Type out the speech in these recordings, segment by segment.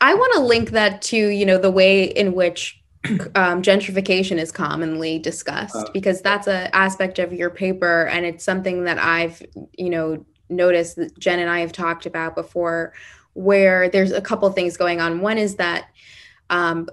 I want to link that to, the way in which gentrification is commonly discussed, because that's an aspect of your paper. And it's something that I've, noticed that Jen and I have talked about before, where there's a couple things going on. One is that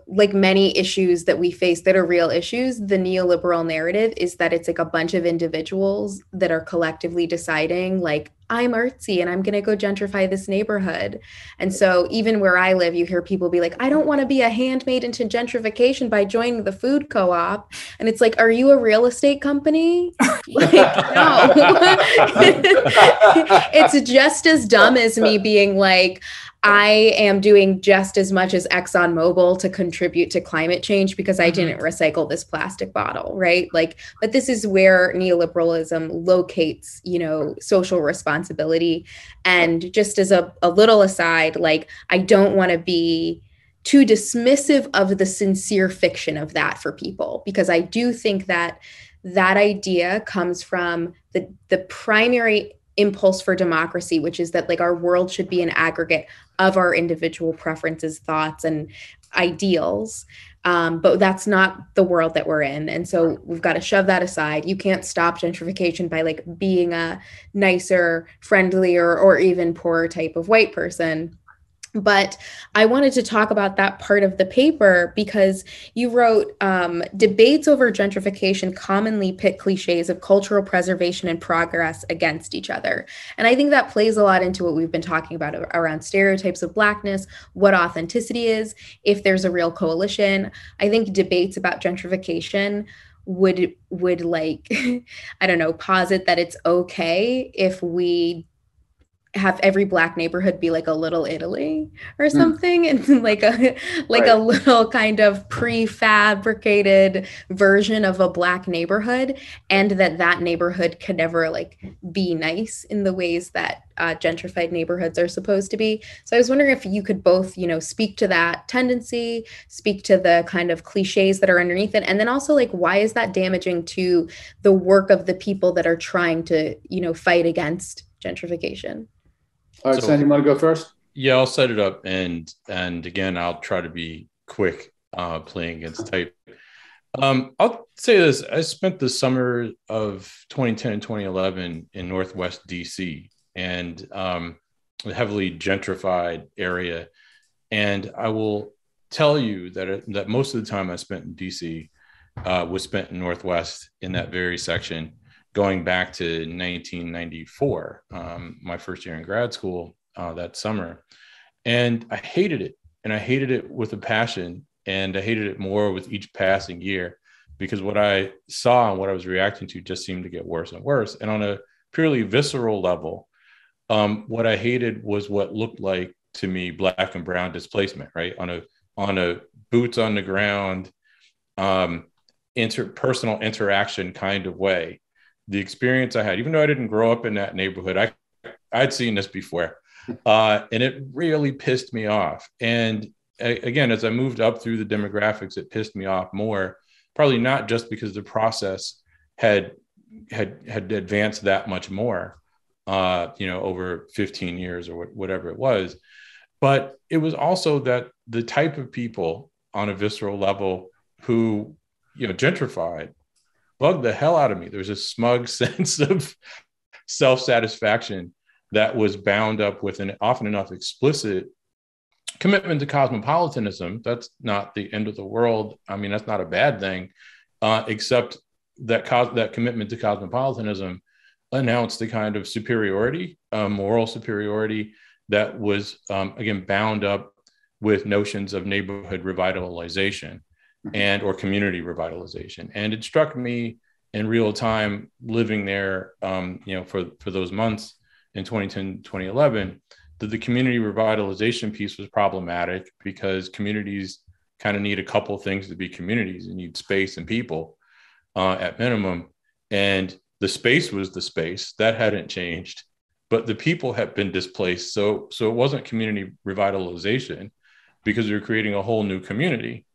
like many issues that we face that are real issues, the neoliberal narrative is that it's like a bunch of individuals that are collectively deciding, like, I'm artsy and I'm going to go gentrify this neighborhood. And so even where I live, you hear people be like, I don't want to be a handmaid into gentrification by joining the food co-op. And it's like, are you a real estate company? Like, no. It's just as dumb as me being like, I am doing just as much as ExxonMobil to contribute to climate change because I didn't recycle this plastic bottle, right? Like, but this is where neoliberalism locates, social responsibility. And just as a little aside, like, I don't want to be too dismissive of the sincere fiction of that for people, because I do think that that idea comes from the primary impulse for democracy, which is that like our world should be an aggregate of our individual preferences, thoughts, and ideals. But that's not the world that we're in. And so we've got to shove that aside. You can't stop gentrification by like being a nicer, friendlier, or even poorer type of white person. But I wanted to talk about that part of the paper because you wrote, debates over gentrification commonly pit cliches of cultural preservation and progress against each other. And I think that plays a lot into what we've been talking about around stereotypes of Blackness, what authenticity is, if there's a real coalition. I think debates about gentrification would like, I don't know, posit that it's okay if we have every Black neighborhood be like a little Italy or something, and like a little kind of prefabricated version of a Black neighborhood, and that neighborhood can never like be nice in the ways that gentrified neighborhoods are supposed to be. So I was wondering if you could both, speak to that tendency, speak to the kind of cliches that are underneath it, and then also like, why is that damaging to the work of the people that are trying to, fight against gentrification? All right, Sandy, you want to go first? Yeah, I'll set it up, and again, I'll try to be quick, playing against type. I'll say this: I spent the summer of 2010 and 2011 in Northwest DC, and a heavily gentrified area. And I will tell you that most of the time I spent in DC was spent in Northwest in that very section, going back to 1994, my first year in grad school that summer. And I hated it. And I hated it with a passion. And I hated it more with each passing year, because what I saw and what I was reacting to just seemed to get worse and worse. And on a purely visceral level, what I hated was what looked like to me Black and brown displacement, right? On a boots on the ground, interpersonal interaction kind of way. The experience I had, even though I didn't grow up in that neighborhood, I'd seen this before, and it really pissed me off. And again, as I moved up through the demographics, it pissed me off more, probably not just because the process had advanced that much more, over 15 years or whatever it was, but it was also that the type of people on a visceral level who, gentrified, bugged the hell out of me. There was a smug sense of self-satisfaction that was bound up with an often enough explicit commitment to cosmopolitanism. That's not the end of the world. I mean, that's not a bad thing, except that commitment to cosmopolitanism announced the kind of superiority, moral superiority that was, again, bound up with notions of neighborhood revitalization and or community revitalization. And it struck me in real time living there, for those months in 2010, 2011, that the community revitalization piece was problematic because communities kind of need a couple things to be communities. You need space and people at minimum. And the space was the space that hadn't changed, but the people had been displaced. So it wasn't community revitalization because we were creating a whole new community.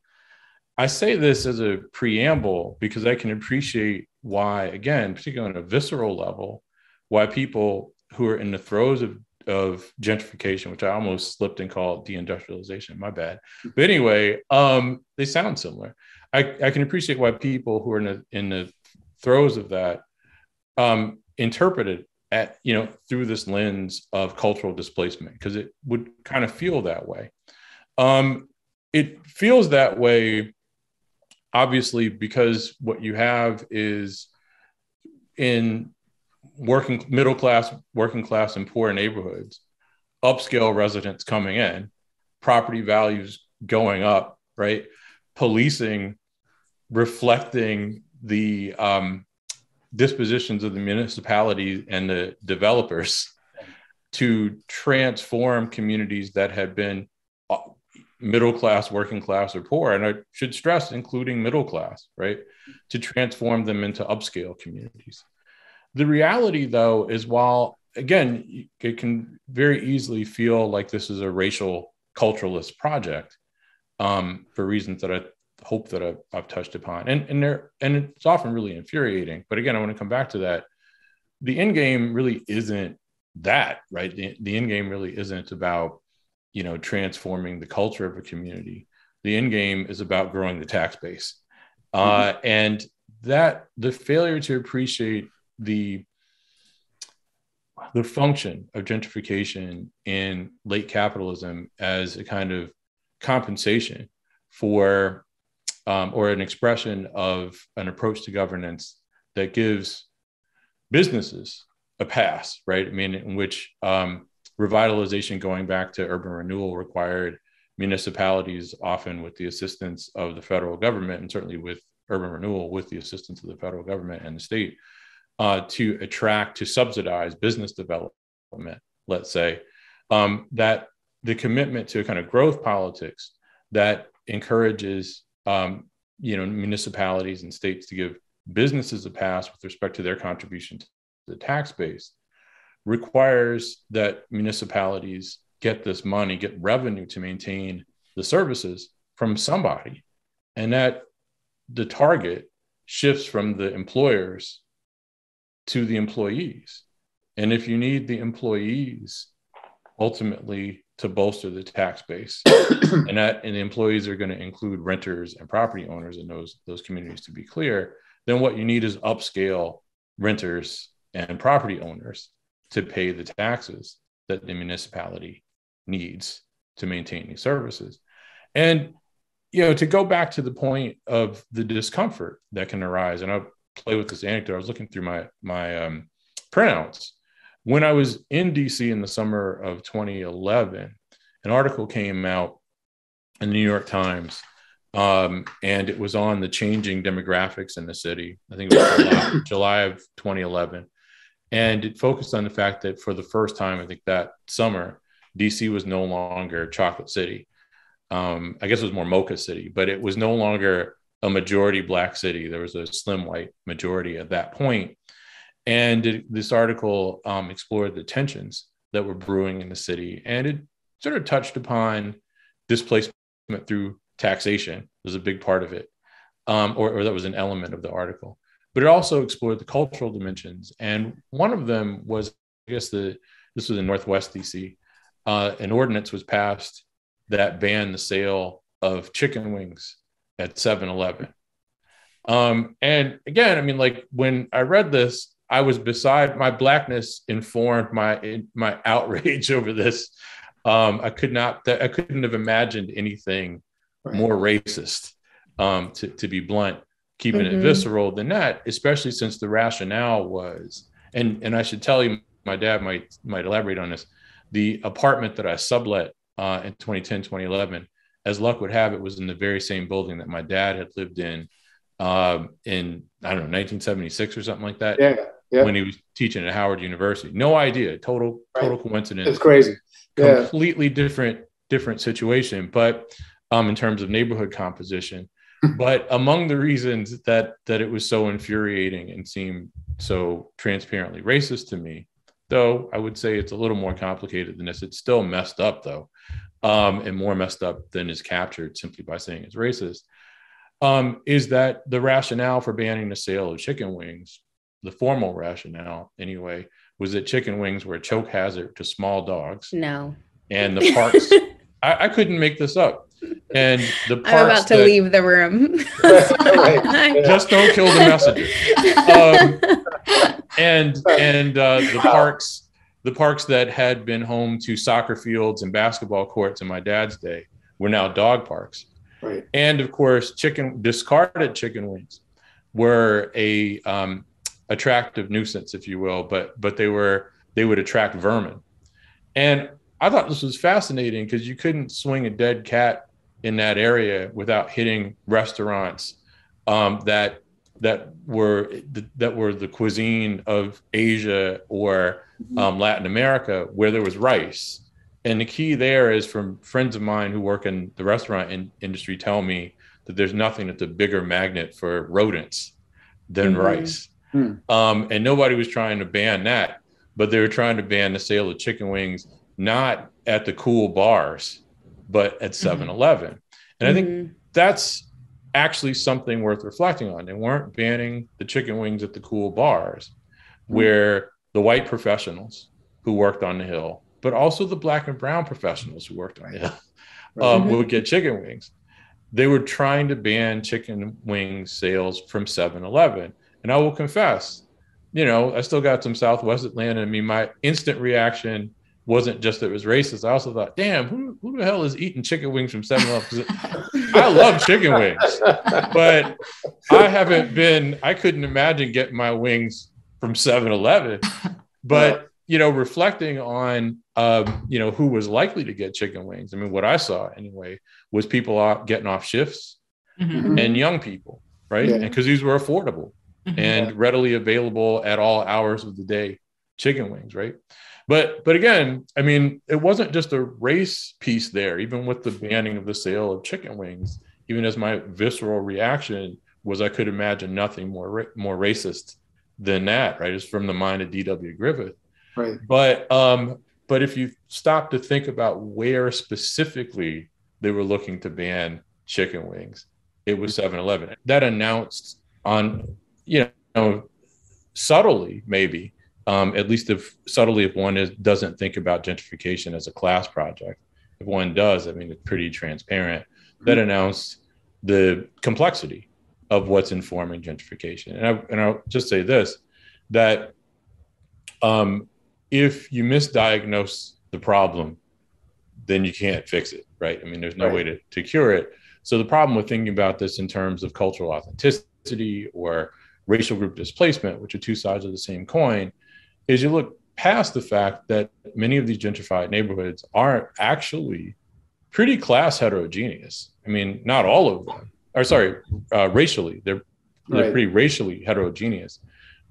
I say this as a preamble because I can appreciate why, again, particularly on a visceral level, why people who are in the throes of gentrification, which I almost slipped and called deindustrialization, my bad. But anyway, they sound similar. I can appreciate why people who are in the throes of that interpret it through this lens of cultural displacement, because it would kind of feel that way. It feels that way, obviously, because what you have is in middle class, working class, and poor neighborhoods, upscale residents coming in, property values going up, right? Policing reflecting the dispositions of the municipality and the developers to transform communities that had been middle class, working class, or poor, and I should stress, including middle class, right? To transform them into upscale communities. The reality, though, is while, again, it can very easily feel like this is a racial culturalist project for reasons that I hope that I've touched upon. And it's often really infuriating. But again, I want to come back to that. The end game really isn't that, right? The end game really isn't about, transforming the culture of a community. The end game is about growing the tax base. And that the failure to appreciate the function of gentrification in late capitalism as a kind of compensation for or an expression of an approach to governance that gives businesses a pass, right? I mean, in which revitalization, going back to urban renewal, required municipalities, often with the assistance of the federal government, and certainly with urban renewal with the assistance of the federal government and the state, to subsidize business development, let's say, that the commitment to a kind of growth politics that encourages municipalities and states to give businesses a pass with respect to their contribution to the tax base requires that municipalities get this money, get revenue to maintain the services from somebody, and that the target shifts from the employers to the employees. And if you need the employees ultimately to bolster the tax base, and the employees are going to include renters and property owners in those communities, to be clear, then what you need is upscale renters and property owners to pay the taxes that the municipality needs to maintain these services. And to go back to the point of the discomfort that can arise, and I'll play with this anecdote. I was looking through my printouts. When I was in DC in the summer of 2011, an article came out in the New York Times, and it was on the changing demographics in the city. I think it was July of 2011. And it focused on the fact that for the first time, I think that summer, DC was no longer Chocolate City. I guess it was more Mocha City, but it was no longer a majority Black city. There was a slim white majority at that point. And this article explored the tensions that were brewing in the city. And it sort of touched upon displacement through taxation was a big part of it, or that was an element of the article. But it also explored the cultural dimensions. And one of them was, I guess this was in Northwest DC, an ordinance was passed that banned the sale of chicken wings at 7-Eleven. And again, I mean, like when I read this, I was beside my Blackness informed my outrage over this. I couldn't have imagined anything more racist, to be blunt, keeping it visceral than that, especially since the rationale was, and I should tell you, my dad might elaborate on this, the apartment that I sublet in 2010, 2011, as luck would have it, was in the very same building that my dad had lived in, I don't know, 1976 or something like that. Yeah. When he was teaching at Howard University. No idea. Total coincidence. It's crazy. Completely different situation, but in terms of neighborhood composition. But among the reasons that it was so infuriating and seemed so transparently racist to me, though I would say it's a little more complicated than this. It's still messed up, though, and more messed up than is captured simply by saying it's racist, is that the rationale for banning the sale of chicken wings, the formal rationale anyway, was that chicken wings were a choke hazard to small dogs. No. And the parks, I couldn't make this up. And the parks, I'm about to leave the room. Just don't kill the messenger. The parks that had been home to soccer fields and basketball courts in my dad's day were now dog parks. Right. And of course, discarded chicken wings were a attractive nuisance, if you will, but they would attract vermin. And I thought this was fascinating because you couldn't swing a dead cat in that area without hitting restaurants that were the cuisine of Asia or Latin America, where there was rice. And the key there is, from friends of mine who work in the restaurant industry tell me that there's nothing that's a bigger magnet for rodents than rice. And nobody was trying to ban that, but they were trying to ban the sale of chicken wings, not at the cool bars, but at 7-Eleven. And I think that's actually something worth reflecting on. They weren't banning the chicken wings at the cool bars where the white professionals who worked on the Hill, but also the black and brown professionals who worked on the Hill would get chicken wings. They were trying to ban chicken wing sales from 7-Eleven. And I will confess, I still got some Southwest Atlanta in me. My instant reaction wasn't just that it was racist. I also thought, damn, who the hell is eating chicken wings from 7-Eleven? I love chicken wings, but I couldn't imagine getting my wings from 7-Eleven. But, reflecting on, who was likely to get chicken wings. I mean, what I saw anyway was people getting off shifts and young people, right? And because these were affordable and readily available at all hours of the day, chicken wings, right? But again, I mean, it wasn't just a race piece there, even with the banning of the sale of chicken wings, even as my visceral reaction was I could imagine nothing more racist than that, right? It's from the mind of D.W. Griffith. Right. But if you stop to think about where specifically they were looking to ban chicken wings, it was 7-Eleven. That announced on, subtly, maybe, at least if one doesn't think about gentrification as a class project. If one does, I mean, it's pretty transparent. That announced the complexity of what's informing gentrification. And I'll just say this, that if you misdiagnose the problem, then you can't fix it, right? I mean, there's no way to cure it. So the problem with thinking about this in terms of cultural authenticity or racial group displacement, which are two sides of the same coin, is you look past the fact that many of these gentrified neighborhoods are actually pretty class heterogeneous. I mean, not all of them, racially, they're pretty racially heterogeneous,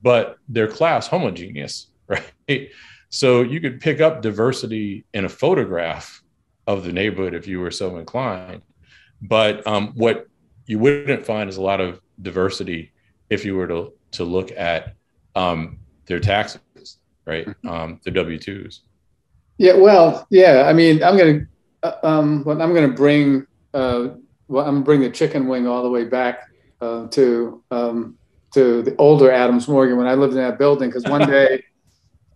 but they're class homogeneous, right? So you could pick up diversity in a photograph of the neighborhood if you were so inclined. But what you wouldn't find is a lot of diversity if you were to look at their taxes, right? Their W-2s. Yeah, well, yeah. I mean, I'm going to bring the chicken wing all the way back to the older Adams Morgan when I lived in that building. Because one day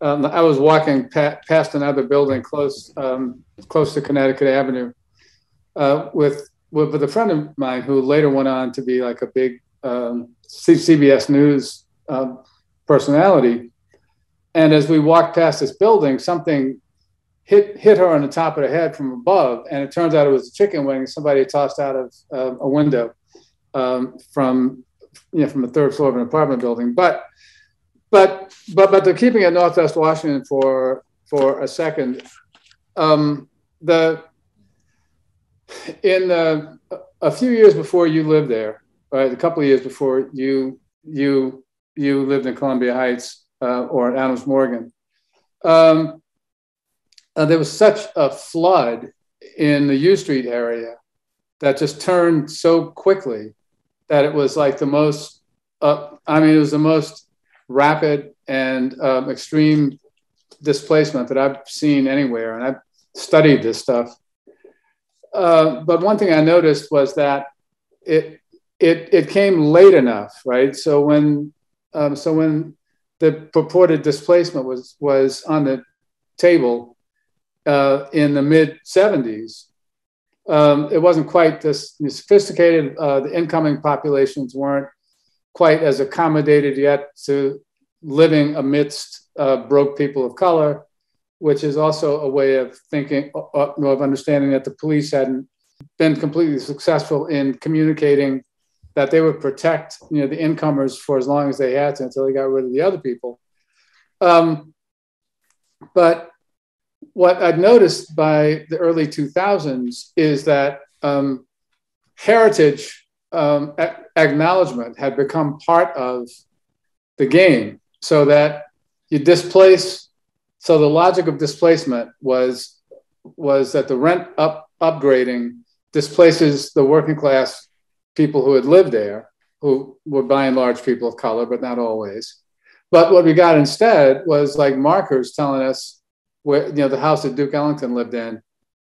I was walking past another building close to Connecticut Avenue with a friend of mine who later went on to be like a big CBS News personality. And as we walked past this building, something hit her on the top of the head from above, and it turns out it was a chicken wing somebody had tossed out of a window from the third floor of an apartment building. But they're keeping it Northwest Washington for a second. A few years before you lived there, right? A couple of years before you lived in Columbia Heights or Adams Morgan. There was such a flood in the U Street area that just turned so quickly that it was like the most, it was the most rapid and extreme displacement that I've seen anywhere. And I've studied this stuff. But one thing I noticed was that it came late enough, right? So when the purported displacement was on the table in the mid 70s. It wasn't quite this sophisticated. The incoming populations weren't quite as accommodated yet to living amidst broke people of color, which is also a way of thinking, of understanding that the police hadn't been completely successful in communicating that they would protect, the incomers for as long as they had to until they got rid of the other people. But what I've noticed by the early 2000s is that heritage acknowledgement had become part of the game, so that you displace. So the logic of displacement was that the rent upgrading displaces the working class people who had lived there, who were by and large people of color, but not always. But what we got instead was like markers telling us where, the house that Duke Ellington lived in,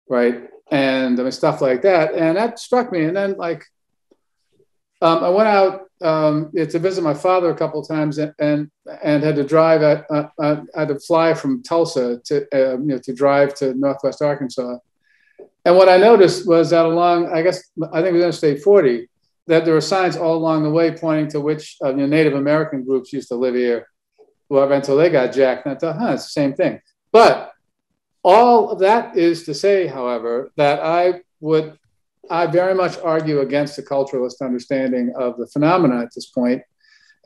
right? And I mean, stuff like that. And that struck me. And then I went out to visit my father a couple of times and had to drive I had to fly from Tulsa to drive to Northwest Arkansas. And what I noticed was that I think it was Interstate 40, that there were signs all along the way pointing to which Native American groups used to live here, until they got jacked. And I thought, it's the same thing. But all of that is to say, however, that I very much argue against the culturalist understanding of the phenomena at this point.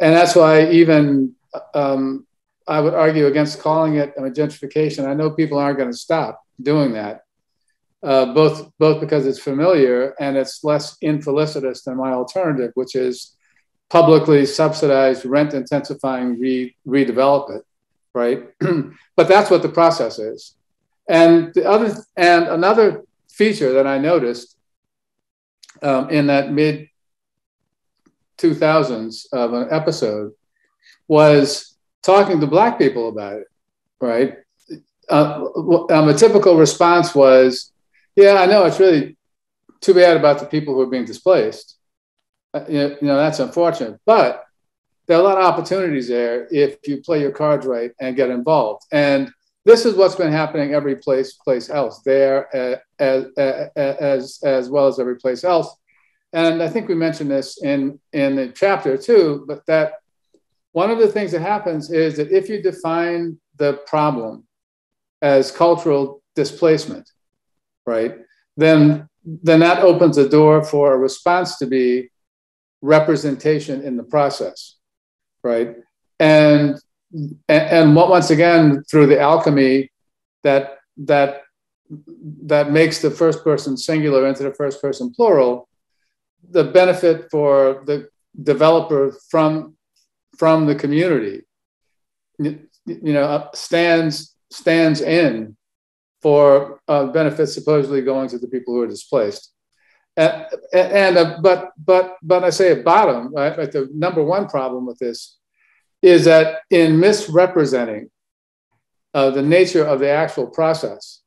And that's why even I would argue against calling it gentrification. I know people aren't going to stop doing that, both because it's familiar and it's less infelicitous than my alternative, which is publicly subsidized rent intensifying redevelopment, right? But that's what the process is. And another feature that I noticed in that mid 2000s of an episode was talking to Black people about it, right? A typical response was, yeah, I know, it's really too bad about the people who are being displaced. That's unfortunate, but there are a lot of opportunities there if you play your cards right and get involved. And this is what's been happening every place else there, as well as every place else. And I think we mentioned this in the chapter too, but that one of the things that happens is that if you define the problem as cultural displacement, right, then that opens the door for a response to be representation in the process, right? And once again, through the alchemy that makes the first person singular into the first person plural, the benefit for the developer from the community, stands in for benefits supposedly going to the people who are displaced. But I say at bottom, right, the number one problem with this is that in misrepresenting the nature of the actual process,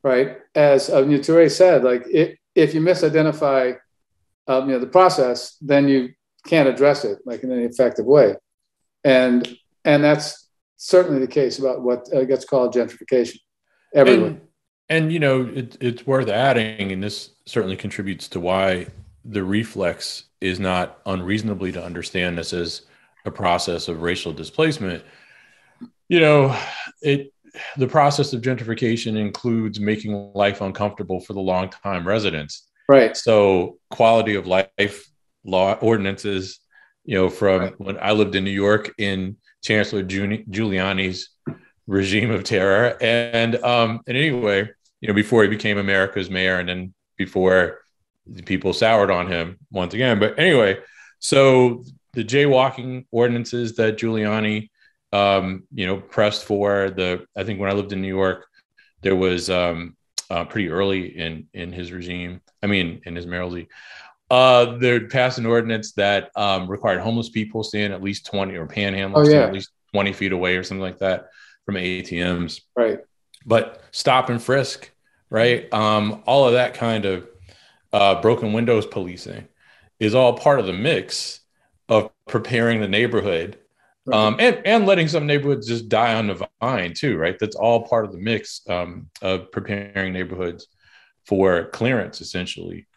right, as Touré said, like if you misidentify the process, then you can't address it like in any effective way, and that's certainly the case about what gets called gentrification everywhere. And it's worth adding, and this certainly contributes to why the reflex is not unreasonably to understand this as a process of racial displacement. The process of gentrification includes making life uncomfortable for the longtime residents. Right. So quality of life law ordinances, from right. When I lived in New York in Chancellor Giuliani's regime of terror. And anyway, before he became America's mayor and then before the people soured on him once again. But anyway, so the jaywalking ordinances that Giuliani, pressed for, I think when I lived in New York, there was pretty early in his regime. In his mayoralty, they passed an ordinance that required homeless people staying at least 20 or panhandlers staying at least 20 feet away or something like that from ATMs. Right. But stop and frisk, right? All of that kind of broken windows policing is all part of the mix of preparing the neighborhood And letting some neighborhoods just die on the vine too, right? That's all part of the mix of preparing neighborhoods for clearance, essentially,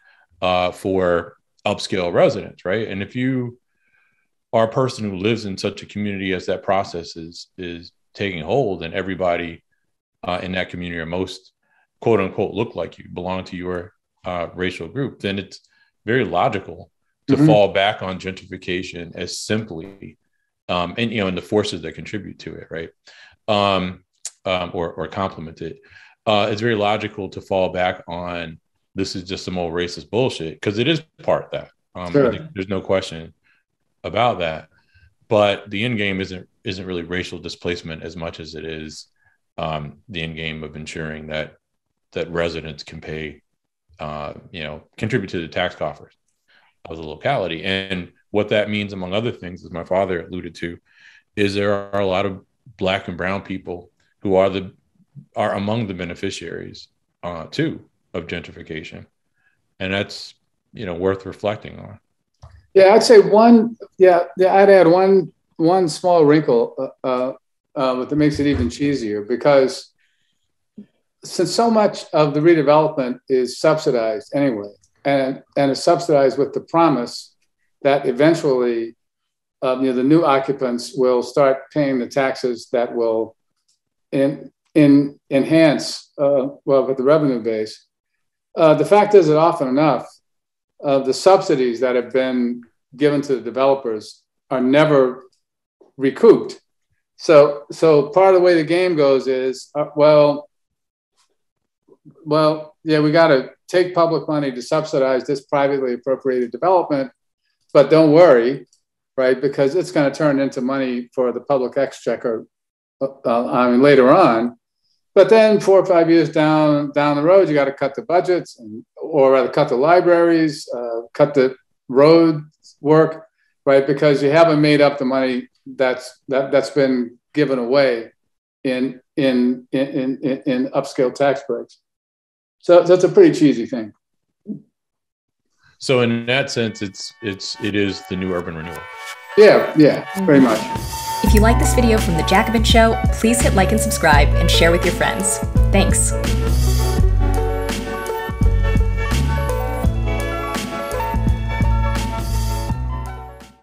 for upscale residents, right? And if you are a person who lives in such a community as that process is taking hold, and everybody in that community, or most quote unquote look like you, belong to your racial group, then it's very logical to fall back on gentrification as simply and the forces that contribute to it, right? Or complement it. It's very logical to fall back on this is just some old racist bullshit, because it is part of that. Sure. I think there's no question about that. But the end game isn't really racial displacement as much as it is the end game of ensuring that residents can pay, contribute to the tax coffers of the locality. And what that means, among other things, as my father alluded to, is there are a lot of Black and brown people who are among the beneficiaries too of gentrification, and that's worth reflecting on. Yeah, I'd say I'd add one small wrinkle that makes it even cheesier, because since so much of the redevelopment is subsidized anyway, and is subsidized with the promise that eventually, the new occupants will start paying the taxes that will enhance with the revenue base. The fact is that often enough, the subsidies that have been given to the developers are never recouped. So part of the way the game goes is, we got to take public money to subsidize this privately appropriated development, but don't worry, right? Because it's going to turn into money for the public exchequer later on. But then 4 or 5 years down the road, you got to cut the budgets, or rather cut the libraries, cut the road work, right? Because you haven't made up the money that's been given away in upscale tax breaks. So that's a pretty cheesy thing. So in that sense, it is the new urban renewal. Yeah, very much. If you like this video from The Jacobin Show, please hit like and subscribe and share with your friends. Thanks.